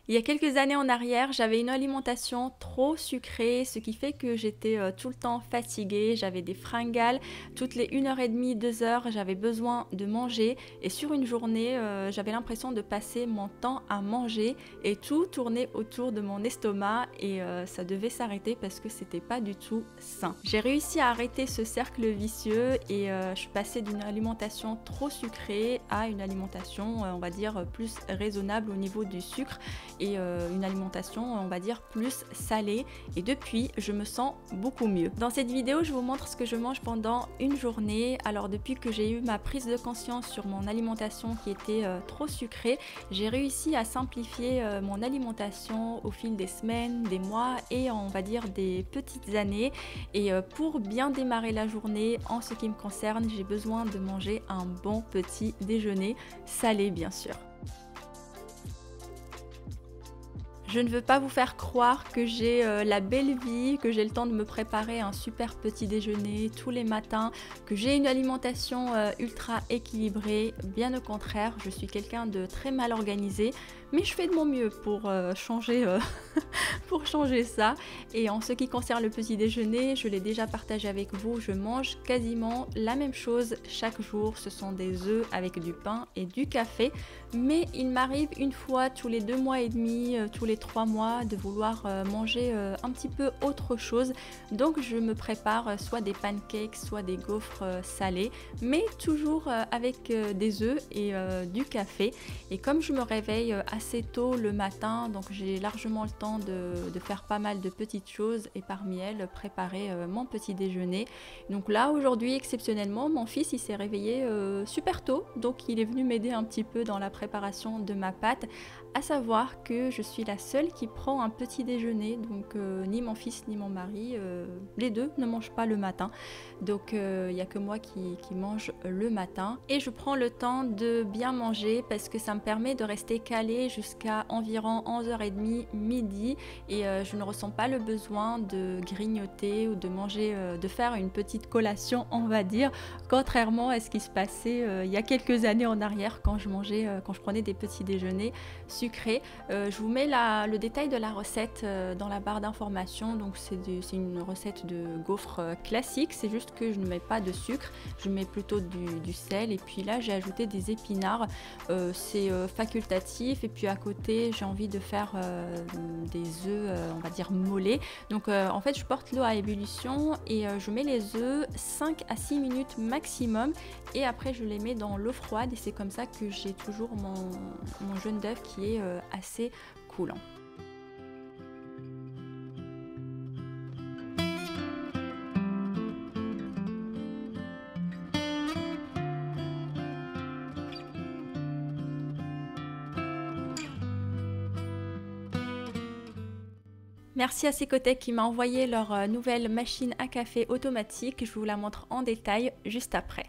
Il y a quelques années en arrière, j'avais une alimentation trop sucrée, ce qui fait que j'étais tout le temps fatiguée, j'avais des fringales, toutes les 1h30, 2 heures, j'avais besoin de manger et sur une journée, j'avais l'impression de passer mon temps à manger et tout tournait autour de mon estomac et ça devait s'arrêter parce que c'était pas du tout sain. J'ai réussi à arrêter ce cercle vicieux et je suis passée d'une alimentation trop sucrée à une alimentation, on va dire, plus raisonnable au niveau du sucre et une alimentation on va dire plus salée et depuis je me sens beaucoup mieux. Dans cette vidéo je vous montre ce que je mange pendant une journée. Alors depuis que j'ai eu ma prise de conscience sur mon alimentation qui était trop sucrée, j'ai réussi à simplifier mon alimentation au fil des semaines, des mois et on va dire des petites années et pour bien démarrer la journée en ce qui me concerne j'ai besoin de manger un bon petit déjeuner salé bien sûr. Je ne veux pas vous faire croire que j'ai la belle vie, que j'ai le temps de me préparer un super petit déjeuner tous les matins, que j'ai une alimentation ultra équilibrée. Bien au contraire, je suis quelqu'un de très mal organisé, mais je fais de mon mieux pour changer, pour changer ça. Et en ce qui concerne le petit déjeuner, je l'ai déjà partagé avec vous, je mange quasiment la même chose chaque jour. Ce sont des œufs avec du pain et du café, mais il m'arrive une fois tous les 2 mois et demi, tous les 3 mois de vouloir manger un petit peu autre chose, donc je me prépare soit des pancakes soit des gaufres salés, mais toujours avec des œufs et du café. Et comme je me réveille assez tôt le matin, donc j'ai largement le temps de faire pas mal de petites choses et parmi elles préparer mon petit déjeuner. Donc là aujourd'hui exceptionnellement mon fils il s'est réveillé super tôt, donc il est venu m'aider un petit peu dans la préparation de ma pâte, à savoir que je suis la seule qui prend un petit déjeuner, donc ni mon fils ni mon mari, les deux ne mangent pas le matin, donc il n'y a que moi qui mange le matin et je prends le temps de bien manger parce que ça me permet de rester calée jusqu'à environ 11h30, midi et je ne ressens pas le besoin de grignoter ou de manger, de faire une petite collation on va dire, contrairement à ce qui se passait il y a quelques années en arrière quand je mangeais, quand je prenais des petits déjeuners sucré. Je vous mets le détail de la recette dans la barre d'informations. Donc c'est une recette de gaufres classique, c'est juste que je ne mets pas de sucre, je mets plutôt du sel et puis là j'ai ajouté des épinards, c'est facultatif et puis à côté j'ai envie de faire des œufs on va dire mollets. Donc en fait je porte l'eau à ébullition et je mets les œufs 5 à 6 minutes maximum et après je les mets dans l'eau froide et c'est comme ça que j'ai toujours mon jaune d'œuf qui est assez coulant. Merci à Secotec qui m'a envoyé leur nouvelle machine à café automatique, je vous la montre en détail juste après.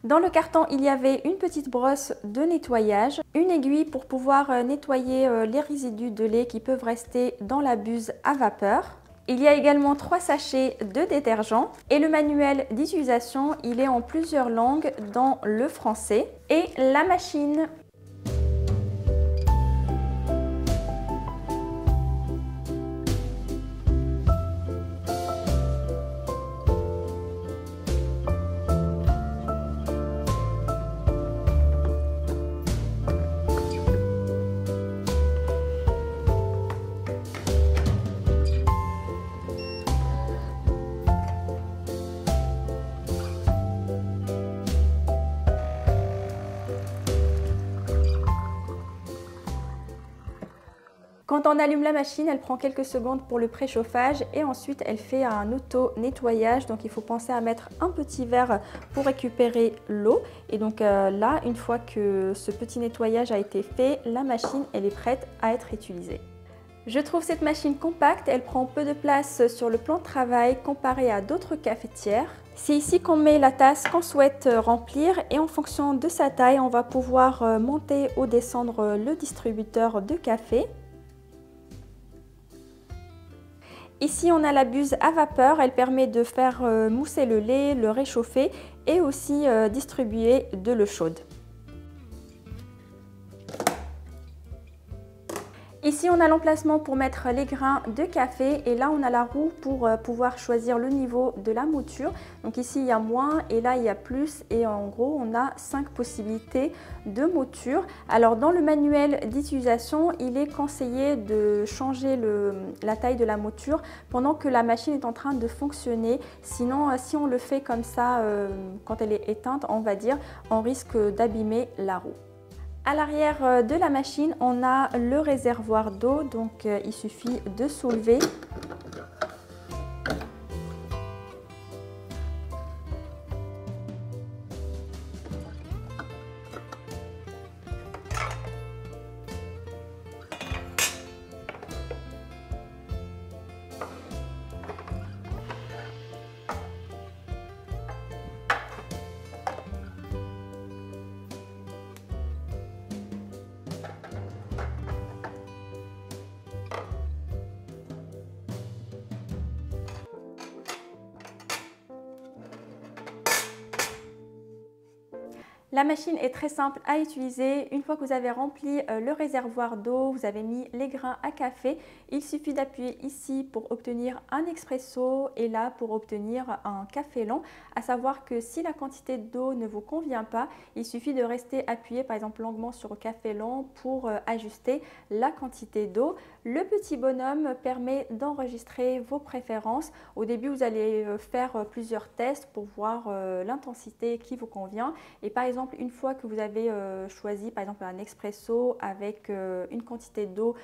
Dans le carton, il y avait une petite brosse de nettoyage, une aiguille pour pouvoir nettoyer les résidus de lait qui peuvent rester dans la buse à vapeur. Il y a également 3 sachets de détergent et le manuel d'utilisation, il est en plusieurs langues dans le français. Et la machine. Quand on allume la machine, elle prend quelques secondes pour le préchauffage et ensuite elle fait un auto-nettoyage. Donc il faut penser à mettre un petit verre pour récupérer l'eau. Et donc là, une fois que ce petit nettoyage a été fait, la machine elle est prête à être utilisée. Je trouve cette machine compacte, elle prend peu de place sur le plan de travail comparé à d'autres cafetières. C'est ici qu'on met la tasse qu'on souhaite remplir et en fonction de sa taille, on va pouvoir monter ou descendre le distributeur de café. Ici, on a la buse à vapeur, elle permet de faire mousser le lait, le réchauffer et aussi distribuer de l'eau chaude. Ici, on a l'emplacement pour mettre les grains de café et là, on a la roue pour pouvoir choisir le niveau de la mouture. Donc ici, il y a moins et là, il y a plus et en gros, on a 5 possibilités de mouture. Alors, dans le manuel d'utilisation, il est conseillé de changer la taille de la mouture pendant que la machine est en train de fonctionner. Sinon, si on le fait comme ça, quand elle est éteinte, on va dire, on risque d'abîmer la roue. À l'arrière de la machine, on a le réservoir d'eau, donc il suffit de soulever. La machine est très simple à utiliser. Une fois que vous avez rempli le réservoir d'eau, vous avez mis les grains à café, il suffit d'appuyer ici pour obtenir un expresso et là pour obtenir un café long. À savoir que si la quantité d'eau ne vous convient pas, il suffit de rester appuyé par exemple longuement sur le café long pour ajuster la quantité d'eau. Le petit bonhomme permet d'enregistrer vos préférences. Au début, vous allez faire plusieurs tests pour voir l'intensité qui vous convient. Et par exemple, une fois que vous avez choisi par exemple un expresso avec une quantité d'eau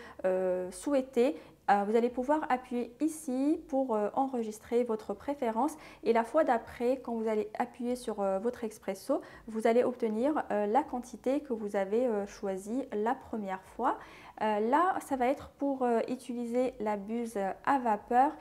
souhaitée, vous allez pouvoir appuyer ici pour enregistrer votre préférence et la fois d'après, quand vous allez appuyer sur votre expresso, vous allez obtenir la quantité que vous avez choisie la première fois. Là, ça va être pour utiliser la buse à vapeur.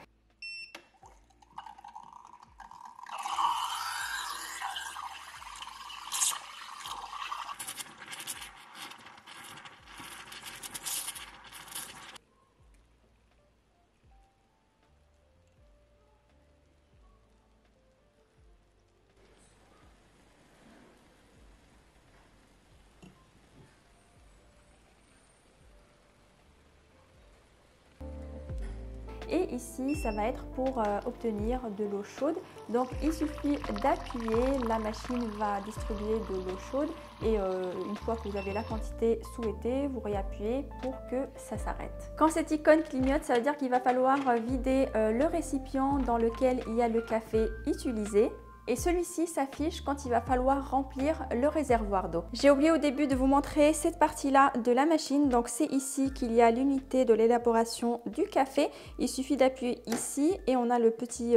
Et ici, ça va être pour obtenir de l'eau chaude. Donc, il suffit d'appuyer, la machine va distribuer de l'eau chaude et une fois que vous avez la quantité souhaitée, vous réappuyez pour que ça s'arrête. Quand cette icône clignote, ça veut dire qu'il va falloir vider le récipient dans lequel il y a le café utilisé. Et celui-ci s'affiche quand il va falloir remplir le réservoir d'eau. J'ai oublié au début de vous montrer cette partie-là de la machine. Donc c'est ici qu'il y a l'unité de l'élaboration du café. Il suffit d'appuyer ici et on a le petit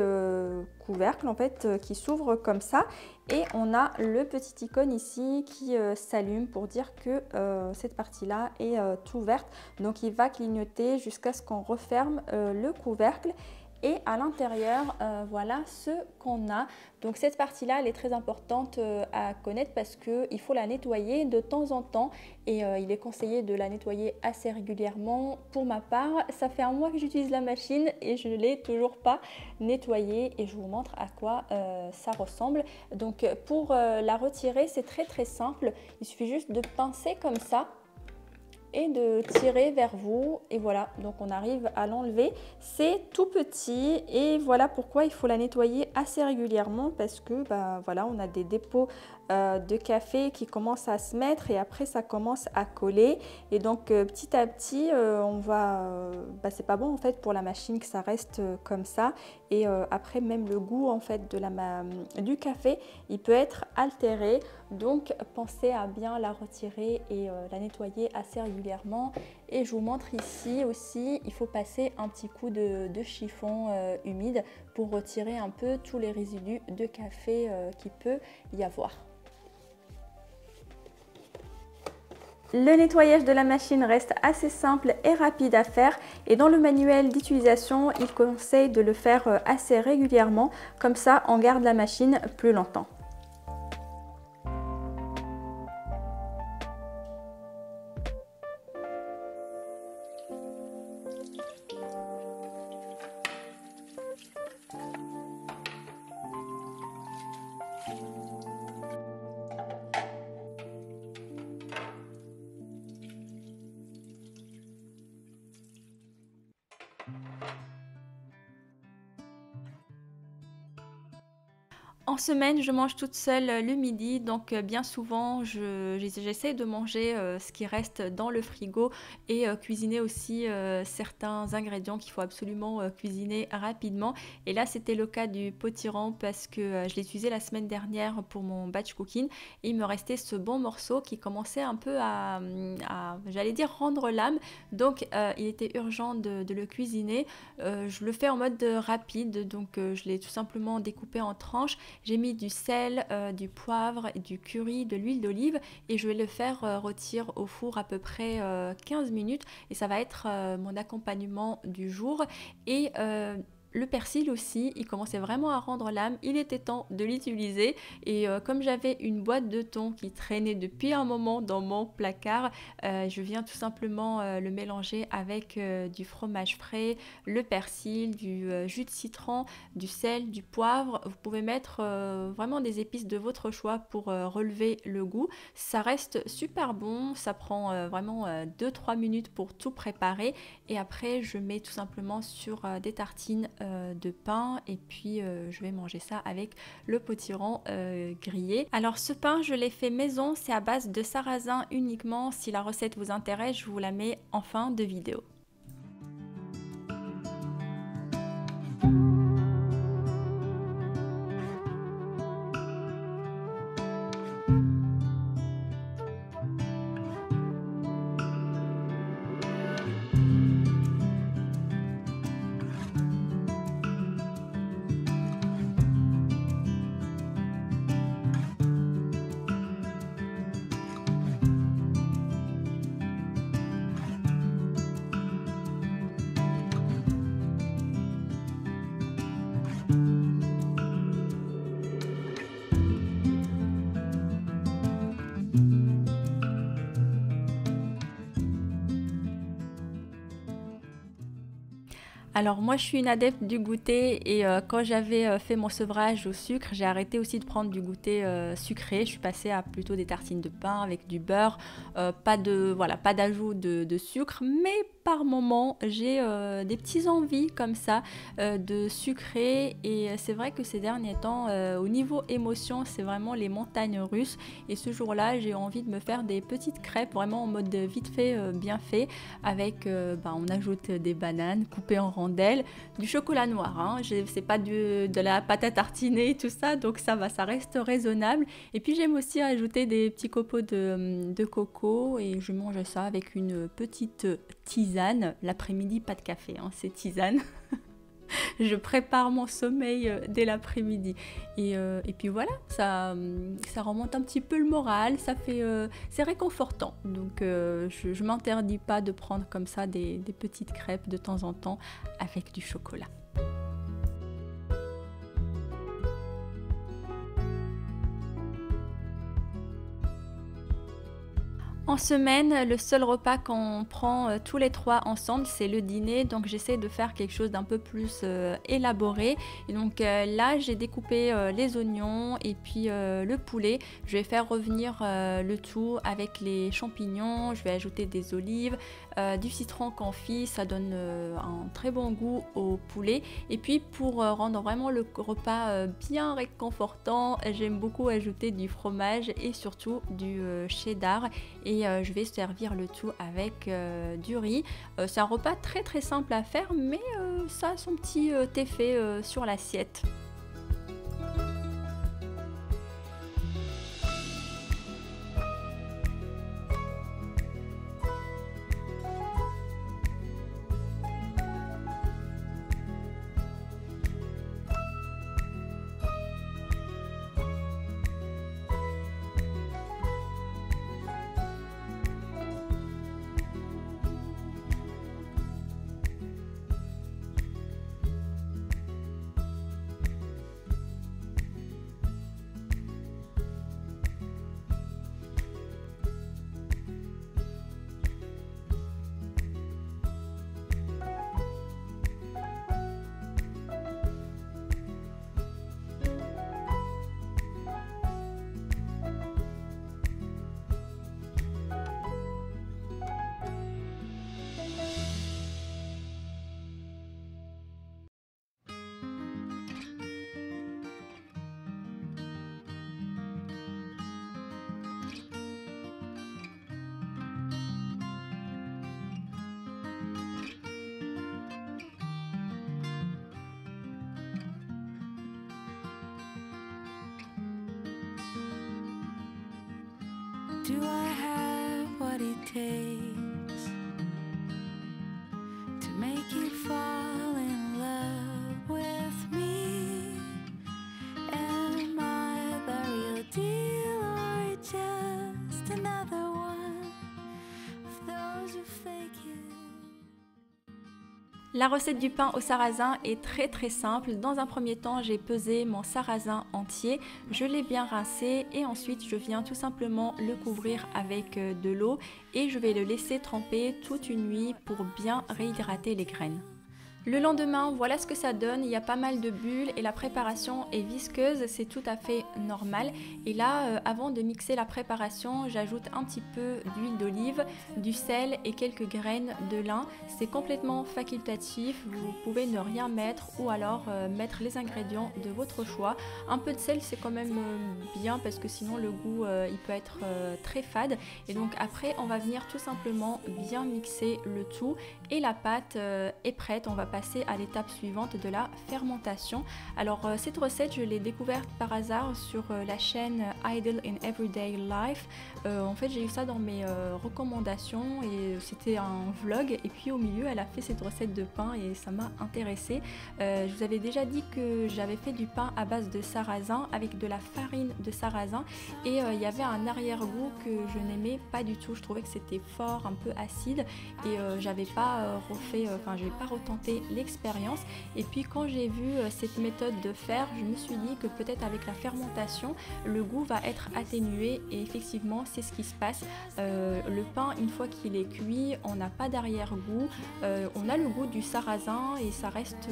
couvercle en fait qui s'ouvre comme ça. Et on a le petit icône ici qui s'allume pour dire que cette partie-là est ouverte. Donc il va clignoter jusqu'à ce qu'on referme le couvercle. Et à l'intérieur, voilà ce qu'on a. Donc cette partie-là, elle est très importante à connaître parce qu'il faut la nettoyer de temps en temps et il est conseillé de la nettoyer assez régulièrement. Pour ma part, ça fait un mois que j'utilise la machine et je ne l'ai toujours pas nettoyée et je vous montre à quoi ça ressemble. Donc pour la retirer, c'est très simple. Il suffit juste de pincer comme ça et de tirer vers vous et voilà, donc on arrive à l'enlever. C'est tout petit et voilà pourquoi il faut la nettoyer assez régulièrement parce que voilà, on a des dépôts de café qui commencent à se mettre et après ça commence à coller et donc petit à petit on va c'est pas bon en fait pour la machine que ça reste comme ça et après même le goût en fait de du café il peut être altéré. Donc pensez à bien la retirer et la nettoyer assez régulièrement. Et je vous montre ici aussi, il faut passer un petit coup de chiffon humide pour retirer un peu tous les résidus de café qu'il peut y avoir. Le nettoyage de la machine reste assez simple et rapide à faire et dans le manuel d'utilisation, il conseille de le faire assez régulièrement, comme ça on garde la machine plus longtemps. En semaine, je mange toute seule le midi, donc bien souvent, j'essaie de manger ce qui reste dans le frigo et cuisiner aussi certains ingrédients qu'il faut absolument cuisiner rapidement. Et là, c'était le cas du potiron parce que je l'ai utilisé la semaine dernière pour mon batch cooking et il me restait ce bon morceau qui commençait un peu à j'allais dire, rendre l'âme. Donc, il était urgent de le cuisiner. Je le fais en mode rapide, donc je l'ai tout simplement découpé en tranches. J'ai mis du sel, du poivre, du curry, de l'huile d'olive et je vais le faire rôtir au four à peu près 15 minutes et ça va être mon accompagnement du jour. Et le persil aussi, il commençait vraiment à rendre l'âme, il était temps de l'utiliser et comme j'avais une boîte de thon qui traînait depuis un moment dans mon placard, je viens tout simplement le mélanger avec du fromage frais, le persil, du jus de citron, du sel, du poivre. Vous pouvez mettre vraiment des épices de votre choix pour relever le goût. Ça reste super bon, ça prend vraiment 2-3 minutes pour tout préparer et après je mets tout simplement sur des tartines de pain et puis je vais manger ça avec le potiron grillé. Alors ce pain je l'ai fait maison, c'est à base de sarrasin uniquement. Si la recette vous intéresse, je vous la mets en fin de vidéo. Alors moi je suis une adepte du goûter et quand j'avais fait mon sevrage au sucre, j'ai arrêté aussi de prendre du goûter sucré. Je suis passée à plutôt des tartines de pain avec du beurre, pas d'ajout de sucre, mais par moment j'ai des petites envies comme ça de sucré et c'est vrai que ces derniers temps au niveau émotion c'est vraiment les montagnes russes et ce jour-là j'ai envie de me faire des petites crêpes vraiment en mode vite fait bien fait avec on ajoute des bananes coupées en rondelles, du chocolat noir, hein. C'est pas de la pâte à tartiner tout ça donc ça va, ça reste raisonnable et puis j'aime aussi ajouter des petits copeaux de coco et je mange ça avec une petite tisane. L'après-midi, pas de café, hein, c'est tisane. Je prépare mon sommeil dès l'après-midi. Et puis voilà, ça remonte un petit peu le moral, ça fait, c'est réconfortant. Donc je m'interdis pas de prendre comme ça des petites crêpes de temps en temps avec du chocolat. En semaine, le seul repas qu'on prend tous les trois ensemble, c'est le dîner. Donc j'essaie de faire quelque chose d'un peu plus élaboré. Et donc là, j'ai découpé les oignons et puis le poulet. Je vais faire revenir le tout avec les champignons. Je vais ajouter des olives, du citron confit. Ça donne un très bon goût au poulet. Et puis pour rendre vraiment le repas bien réconfortant, j'aime beaucoup ajouter du fromage et surtout du cheddar. Et je vais servir le tout avec du riz. C'est un repas très très simple à faire mais ça a son petit effet sur l'assiette. Do I have what it takes to make you fall in love with me? Am I the real deal or just another one of those who fake it? La recette du pain au sarrasin est très simple. Dans un premier temps, j'ai pesé mon sarrasin entier, je l'ai bien rincé et ensuite je viens tout simplement le couvrir avec de l'eau et je vais le laisser tremper toute une nuit pour bien réhydrater les graines. Le lendemain, voilà ce que ça donne, il y a pas mal de bulles et la préparation est visqueuse, c'est tout à fait normal. Et là, avant de mixer la préparation, j'ajoute un petit peu d'huile d'olive, du sel et quelques graines de lin. C'est complètement facultatif, vous pouvez ne rien mettre ou alors mettre les ingrédients de votre choix. Un peu de sel, c'est quand même bien parce que sinon le goût il peut être très fade. Et donc après, on va venir tout simplement bien mixer le tout et la pâte est prête. On va passer à l'étape suivante de la fermentation. Alors cette recette je l'ai découverte par hasard sur la chaîne Idle in Everyday Life. En fait j'ai eu ça dans mes recommandations et c'était un vlog et puis au milieu elle a fait cette recette de pain et ça m'a intéressée. Je vous avais déjà dit que j'avais fait du pain à base de sarrasin avec de la farine de sarrasin et il y avait un arrière-goût que je n'aimais pas du tout. Je trouvais que c'était fort, un peu acide et j'avais pas j'ai pas retenté l'expérience. Et puis quand j'ai vu cette méthode de faire, je me suis dit que peut-être avec la fermentation le goût va être atténué et effectivement c'est ce qui se passe. Le pain une fois qu'il est cuit, on n'a pas d'arrière-goût, on a le goût du sarrasin et ça reste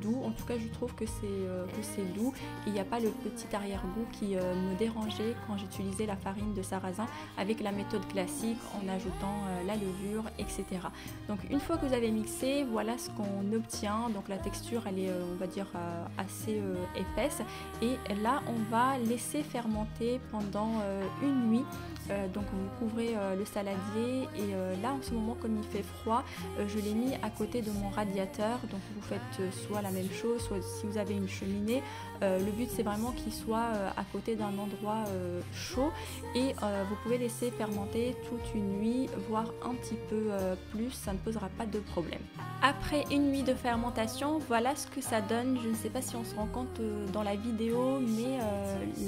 doux. En tout cas je trouve que c'est doux et il n'y a pas le petit arrière-goût qui me dérangeait quand j'utilisais la farine de sarrasin avec la méthode classique en ajoutant la levure, etc. Donc une fois que vous avez mixé, voilà ce qu'on obtient. Donc la texture elle est on va dire assez épaisse et là on va laisser fermenter pendant une nuit. Donc vous couvrez le saladier et là en ce moment comme il fait froid, je l'ai mis à côté de mon radiateur. Donc vous faites soit la même chose, soit si vous avez une cheminée, le but c'est vraiment qu'il soit à côté d'un endroit chaud et vous pouvez laisser fermenter toute une nuit, voire un petit peu plus, ça ne posera pas de problème. Après une nuit de fermentation, voilà ce que ça donne. Je ne sais pas si on se rend compte dans la vidéo, mais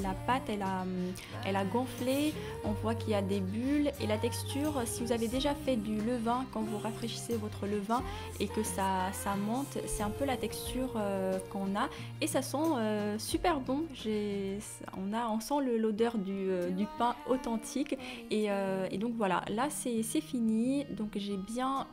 la pâte elle a gonflé, on voit qu'il y a des bulles et la texture, si vous avez déjà fait du levain, quand vous rafraîchissez votre levain et que ça monte, c'est un peu la texture qu'on a et ça sent super bon. On sent l'odeur du pain authentique et donc voilà, là c'est fini. Donc j'ai bien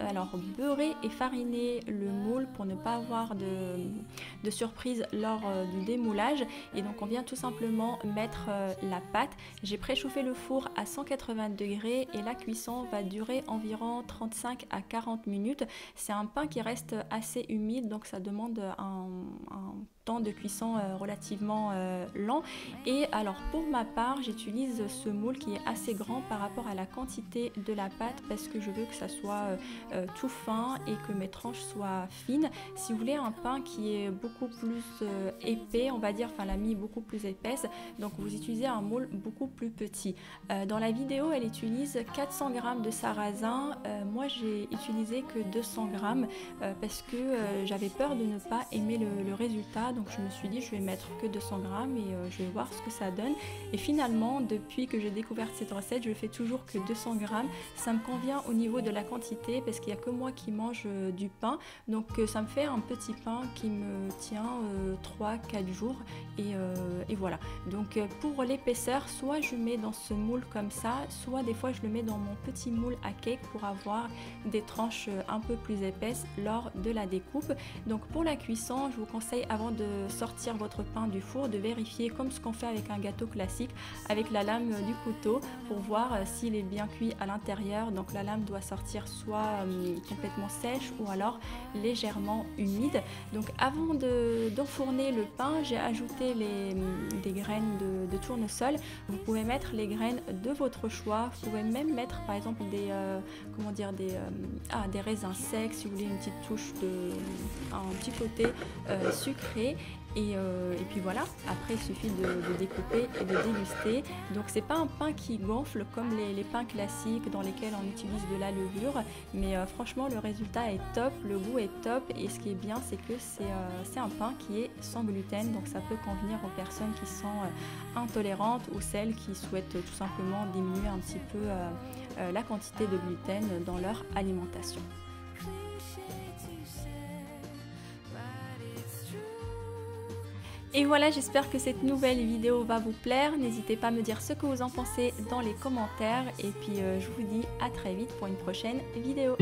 beurré et fariné le moule pour ne pas avoir de surprise lors du démoulage et donc on vient tout simplement mettre la pâte. J'ai préchauffé le four à 180 degrés et la cuisson va durer environ 35 à 40 minutes. C'est un pain qui reste assez humide donc ça demande un temps de cuisson relativement lent et alors pour ma part j'utilise ce moule qui est assez grand par rapport à la quantité de la pâte parce que je veux que ça soit tout fin et que mes tranches soient fines. Si vous voulez un pain qui est beaucoup plus épais, on va dire, enfin la mie beaucoup plus épaisse, donc vous utilisez un moule beaucoup plus petit. Dans la vidéo elle utilise 400 g de sarrasin, moi j'ai utilisé que 200 g parce que j'avais peur de ne pas aimer le résultat. Donc je me suis dit je vais mettre que 200 g et je vais voir ce que ça donne. Et finalement depuis que j'ai découvert cette recette je fais toujours que 200 g. Ça me convient au niveau de la quantité parce qu'il n'y a que moi qui mange du pain. Donc ça me fait un petit pain qui me tient 3-4 jours et voilà. Donc pour l'épaisseur, soit je mets dans ce moule comme ça, soit des fois je le mets dans mon petit moule à cake pour avoir des tranches un peu plus épaisses lors de la découpe. Donc pour la cuisson, je vous conseille avant de sortir votre pain du four de vérifier comme ce qu'on fait avec un gâteau classique avec la lame du couteau pour voir s'il est bien cuit à l'intérieur. Donc la lame doit sortir soit complètement sèche ou alors légèrement humide. Donc avant d'enfourner le pain, j'ai ajouté des graines de tournesol. Vous pouvez mettre les graines de votre choix. Vous pouvez même mettre par exemple des raisins secs si vous voulez une petite touche un petit côté sucré. Et puis voilà, après il suffit de découper et de déguster. Donc c'est pas un pain qui gonfle comme les pains classiques dans lesquels on utilise de la levure, mais franchement le résultat est top, le goût est top, et ce qui est bien c'est que c'est un pain qui est sans gluten, donc ça peut convenir aux personnes qui sont intolérantes ou celles qui souhaitent tout simplement diminuer un petit peu la quantité de gluten dans leur alimentation. Et voilà, j'espère que cette nouvelle vidéo va vous plaire. N'hésitez pas à me dire ce que vous en pensez dans les commentaires. Et puis je vous dis à très vite pour une prochaine vidéo.